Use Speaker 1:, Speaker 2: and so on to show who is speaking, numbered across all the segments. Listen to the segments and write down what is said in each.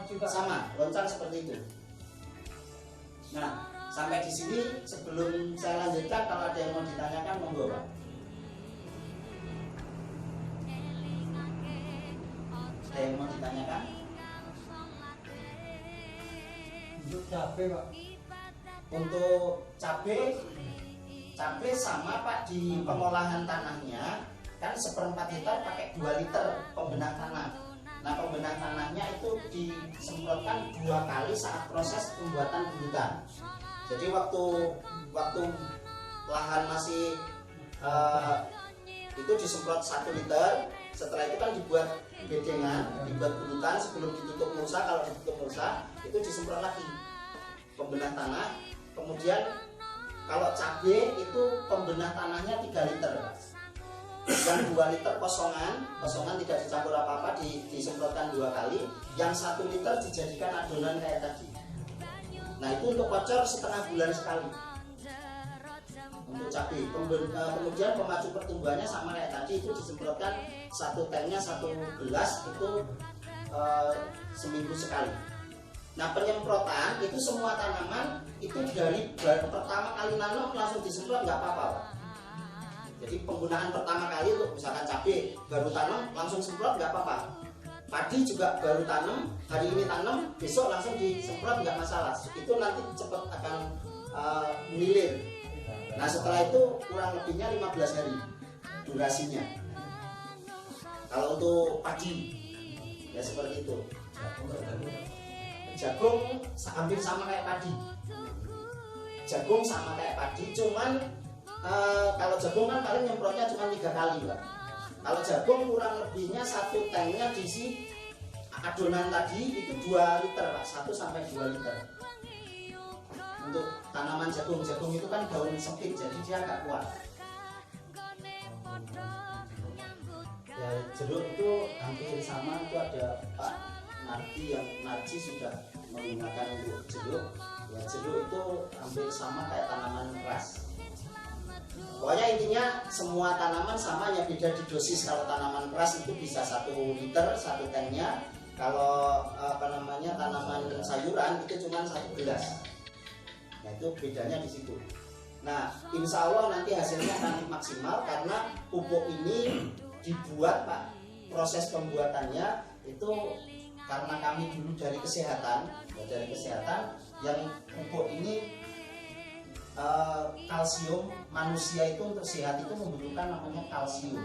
Speaker 1: juga.
Speaker 2: Sama, loncang seperti itu. Nah, sampai di sini sebelum saya lanjutkan, kalau ada yang mau ditanyakan monggo, Pak. Ada yang mau ditanyakan?
Speaker 1: Untuk cabai, Pak.
Speaker 2: Untuk cabai sama Pak, di pengolahan tanahnya kan 1/4 hektar pakai 2 liter pembenak tanah. Nah, pembenak tanahnya itu disemprotkan 2 kali saat proses pembuatan burutan. Jadi waktu lahan masih itu disemprot 1 liter. Setelah itu kan dibuat bedengan, dibuat burutan sebelum ditutup mulsa. Kalau ditutup mulsa itu disemprot lagi pembenah tanah. Kemudian kalau cabai itu pembenah tanahnya 3 liter. Yang 2 liter kosongan tidak dicampur apa-apa, disemprotkan 2 kali. Yang 1 liter dijadikan adonan kayak tadi. Nah, itu untuk kocor setengah bulan sekali untuk cabai. Kemudian pemacu pertumbuhannya sama kayak tadi, itu disemprotkan 1 tanknya 1 gelas itu seminggu sekali. Nah, penyemprotan itu semua tanaman itu dari pertama kali nanam langsung disemprot nggak apa-apa, Pak. Jadi penggunaan pertama kali untuk misalkan cabai baru tanam langsung semprot nggak apa-apa. Padi juga baru tanam, hari ini tanam, besok langsung disemprot nggak masalah. Itu nanti cepat akan melilir. Nah, setelah itu kurang lebihnya 15 hari durasinya. Kalau untuk padi ya seperti itu. Jagung hampir sama kayak padi. Jagung sama kayak padi, cuman kalau jagung kan paling nyemprotnya cuma 3 kali, Pak. Kalau jagung kurang lebihnya 1 tanknya diisi adonan tadi itu 2 liter, Pak, 1 sampai 2 liter. Untuk tanaman jagung itu kan daun sempit, jadi dia nggak kuat. Ya, jeruk itu hampir sama, itu ada Pak Narji sudah menggunakan untuk jeruk. Ya, jeruk itu hampir sama kayak tanaman keras. Pokoknya intinya semua tanaman sama, ya beda di dosis. Kalau tanaman keras itu bisa 1 liter 1 tanknya. Kalau tanaman sayuran itu cuma 1 gelas. Nah, itu bedanya di situ. Nah, insya Allah nanti hasilnya akan maksimal karena pupuk ini dibuat, Pak. Proses pembuatannya itu karena kami dulu dari kesehatan yang pupuk ini kalsium. Manusia itu untuk sehat itu membutuhkan namanya kalsium.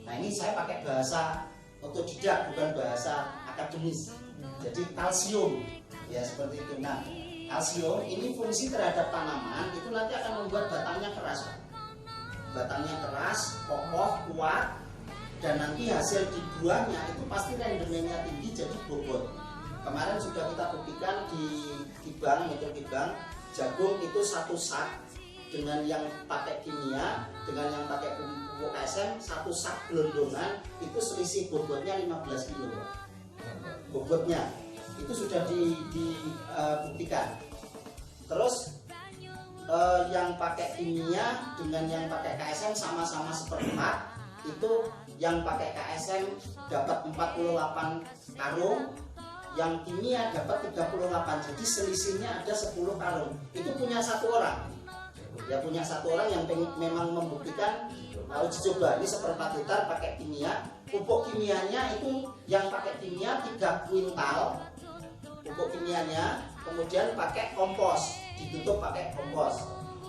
Speaker 2: Nah, ini saya pakai bahasa otodidak, bukan bahasa akademis. Jadi kalsium ya seperti itu. Nah, kalsium ini fungsi terhadap tanaman itu nanti akan membuat batangnya keras, Pak. Batangnya keras, kokoh, kuat, dan nanti hasil di buahnya itu pasti rendemennya tinggi, jadi bobot. Kemarin sudah kita buktikan di Kibang, metode Kibang, jagung itu 1 sak dengan yang pakai kimia, dengan yang pakai pupuk KSM, 1 sak gelondongan itu selisih bobotnya 15 kilo. Bobotnya itu sudah dibuktikan. Terus yang pakai kimia dengan yang pakai KSM sama-sama 1/4. Itu yang pakai KSM dapat 48 karung, yang kimia dapat 38. Jadi selisihnya ada 10 karung. Itu punya 1 orang. Ya, punya 1 orang yang memang membuktikan uji coba. Ini 1/4 hektar pakai kimia. Pupuk kimianya itu yang pakai kimia 3 kuintal pupuk kimianya, kemudian pakai kompos, ditutup pakai kompos.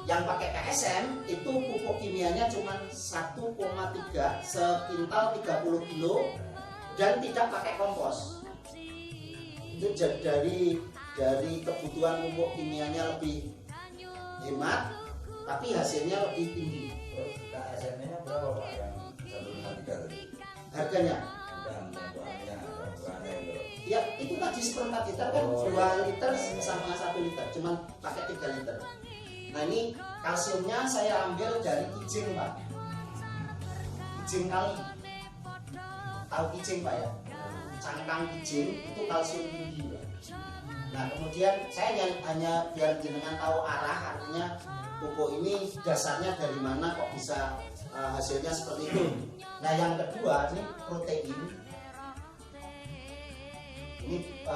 Speaker 2: Yang pakai KSM itu pupuk kimianya cuma 1,3 sekintal 30 kilo dan tidak pakai kompos. Itu dari kebutuhan pupuk kimianya lebih hemat, tapi hasilnya lebih tinggi.
Speaker 3: KSM-nya berapa, Pak, yang 1,3 tadi?
Speaker 2: Harganya?
Speaker 3: Dan bahannya
Speaker 2: Ya, itu tadi 1/4 liter kan 2 liter sama 1 liter, cuman pakai 3 liter. Nah, ini kalsiumnya saya ambil dari kijing, Pak. Kijing kali. Tahu kijing, Pak, ya? Cangkang kijing itu kalsium tinggi, Pak. Nah, kemudian saya hanya biar jenengan tahu arah, artinya pupuk ini dasarnya dari mana kok bisa hasilnya seperti itu. Nah, yang kedua ini protein. Ini Ini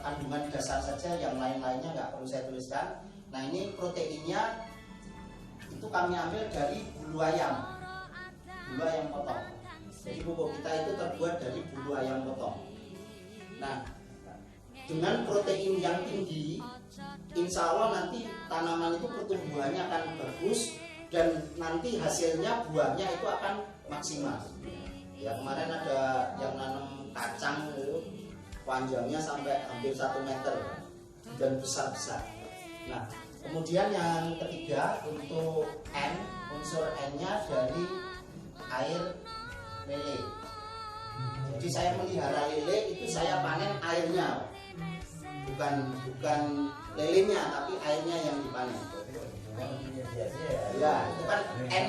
Speaker 2: kandungan dasar saja, yang lain-lainnya nggak perlu saya tuliskan. Nah ini proteinnya itu kami ambil dari bulu ayam potong. Jadi pupuk kita itu terbuat dari bulu ayam potong. Nah dengan protein yang tinggi, insya Allah nanti tanaman itu pertumbuhannya akan bagus dan nanti hasilnya buahnya itu akan maksimal. Ya kemarin ada yang nanam kacang itu panjangnya sampai hampir 1 meter dan besar-besar. Nah kemudian yang ketiga untuk N, unsur N-nya dari air lele. Jadi saya melihara lele itu saya panen airnya, bukan lelenya tapi airnya yang dipanen. Ya itu kan N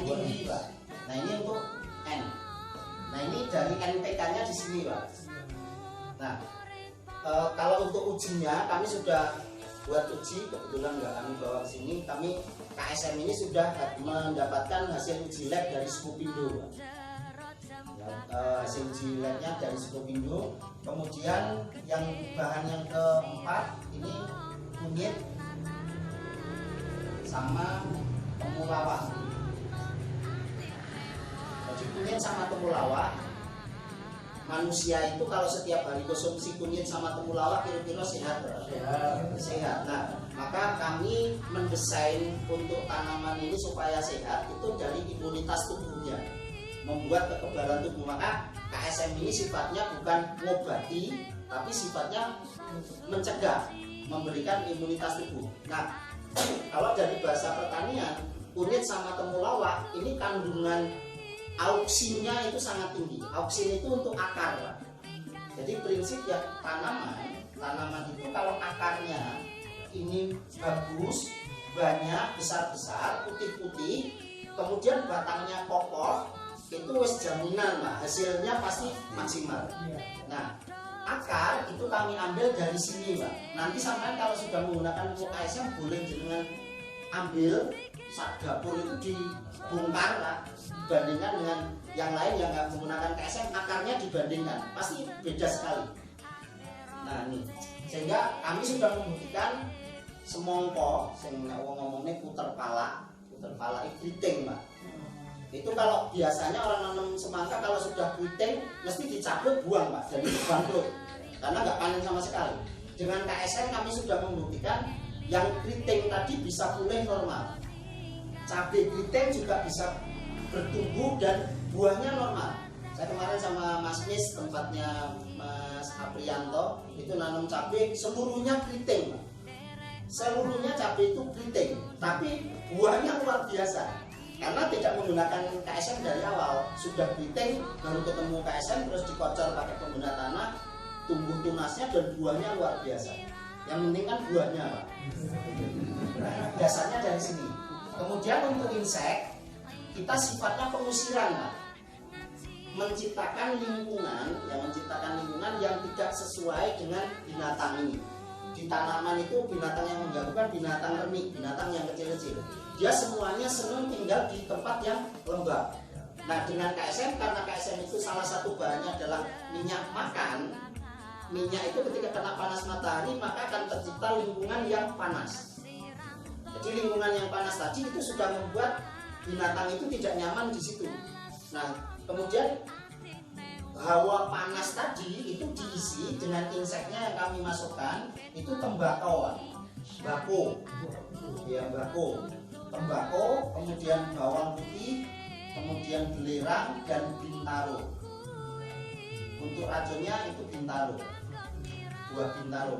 Speaker 2: tinggi Pak. Nah ini untuk N. Nah ini dari NPK-nya di sini Pak. Nah kalau untuk ujinya kami sudah buat uji, kebetulan nggak kami bawa ke sini. Kami KSM ini sudah mendapatkan hasil uji lab dari Skupindo. Hasil uji labnya dari Skupindo. Kemudian yang bahan yang keempat ini kunyit sama temulawak. Jadi kunyit sama temulawak, manusia itu kalau setiap hari konsumsi kunyit sama temulawak kira-kira sehat. Nah, maka kami mendesain untuk tanaman ini supaya sehat itu dari imunitas tubuhnya, membuat kekebalan tubuh. Maka KSM ini sifatnya bukan ngobati, tapi sifatnya mencegah, memberikan imunitas tubuh. Nah, kalau dari bahasa pertanian, kunyit sama temulawak ini kandungan auksinnya itu sangat tinggi. Auksin itu untuk akar, Pak. Jadi prinsip ya tanaman itu kalau akarnya ini bagus, banyak, besar-besar, putih-putih, kemudian batangnya kokoh, itu wis jaminan Pak, hasilnya pasti maksimal. Nah, akar itu kami ambil dari sini Pak. Nanti sampai kalau sudah menggunakan pupuk KSM boleh jenengan ambil sak dapur itu dibongkar Pak. Dibandingkan dengan yang lain yang nggak menggunakan KSM, akarnya dibandingkan pasti beda sekali. Nah ini sehingga kami sudah membuktikan semongko, sehingga ngomongnya puter pala itu keriting Pak. Itu kalau biasanya orang nanam semangka kalau sudah keriting mesti dicabut buang Pak, jadi bangkrut karena nggak panen sama sekali. Dengan KSM kami sudah membuktikan yang keriting tadi bisa pulih normal, cabai keriting juga bisa bertumbuh dan buahnya normal. Saya kemarin sama Mas Nis, tempatnya Mas Aprianto, itu nanam cabai seluruhnya keriting Pak. Seluruhnya cabai itu keriting, tapi buahnya luar biasa karena tidak menggunakan KSM dari awal. Sudah keriting baru ketemu KSM terus dikocor pakai pembina tanah, tumbuh tunasnya dan buahnya luar biasa. Yang penting kan buahnya Pak. Dasarnya dari sini. Kemudian untuk insek kita sifatnya pengusiran Pak. Menciptakan lingkungan yang tidak sesuai dengan binatang ini. Di tanaman itu binatang yang mengganggu kan binatang remik, binatang yang kecil-kecil. Dia semuanya senang tinggal di tempat yang lembab. Nah dengan KSM, karena KSM itu salah satu bahannya adalah minyak makan. Minyak itu ketika kena panas matahari maka akan tercipta lingkungan yang panas. Jadi lingkungan yang panas tadi itu sudah membuat binatang itu tidak nyaman di situ. Nah kemudian hawa panas tadi itu diisi dengan inseknya yang kami masukkan itu tembakau, tembakau, kemudian bawang putih, kemudian belerang dan bintaro. Untuk racunnya itu bintaro, buah bintaro.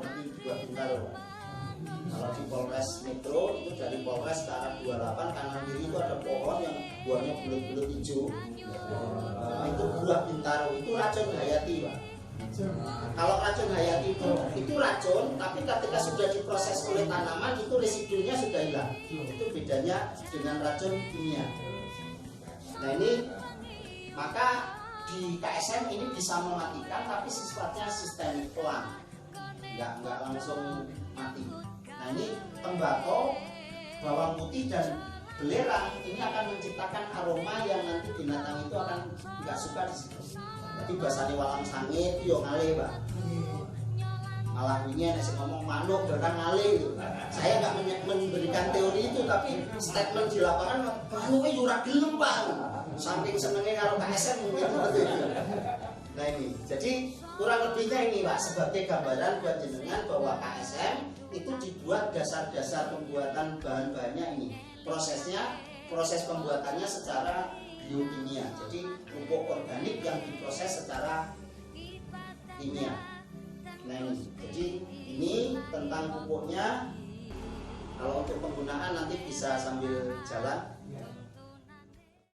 Speaker 2: Kalau di Polres Metro itu dari Polres ke arah 28 kanan kiri itu ada pohon yang buahnya bulat-bulat hijau. Itu buah bintaro, itu racun hayati Pak. Kalau racun hayati itu racun, tapi ketika sudah diproses oleh tanaman itu residunya sudah hilang. Itu bedanya dengan racun kimia. Nah ini maka di KSM ini bisa mematikan tapi sifatnya sistemik, pelan, nggak langsung mati. Nah ini tembakau, bawang putih dan belerang ini akan menciptakan aroma yang nanti binatang itu akan nggak suka di situ. Jadi bahasanya walang sangit, yo ngale Pak. malah ini ada yang ngomong manuk barang ngalih gitu. Saya nggak memberikan teori itu, tapi statement di lapangan manuknya yurak gelem Pak, saking senengnya kalau KSM mungkin seperti itu. Nah ini, jadi kurang lebihnya ini Pak sebagai gambaran buat jenengan bahwa KSM itu dibuat dasar-dasar pembuatan bahan-bahannya ini. Proses pembuatannya secara biokimia. Jadi pupuk organik yang diproses secara kimia. Nah ini, jadi ini tentang pupuknya. Kalau untuk penggunaan nanti bisa sambil jalan.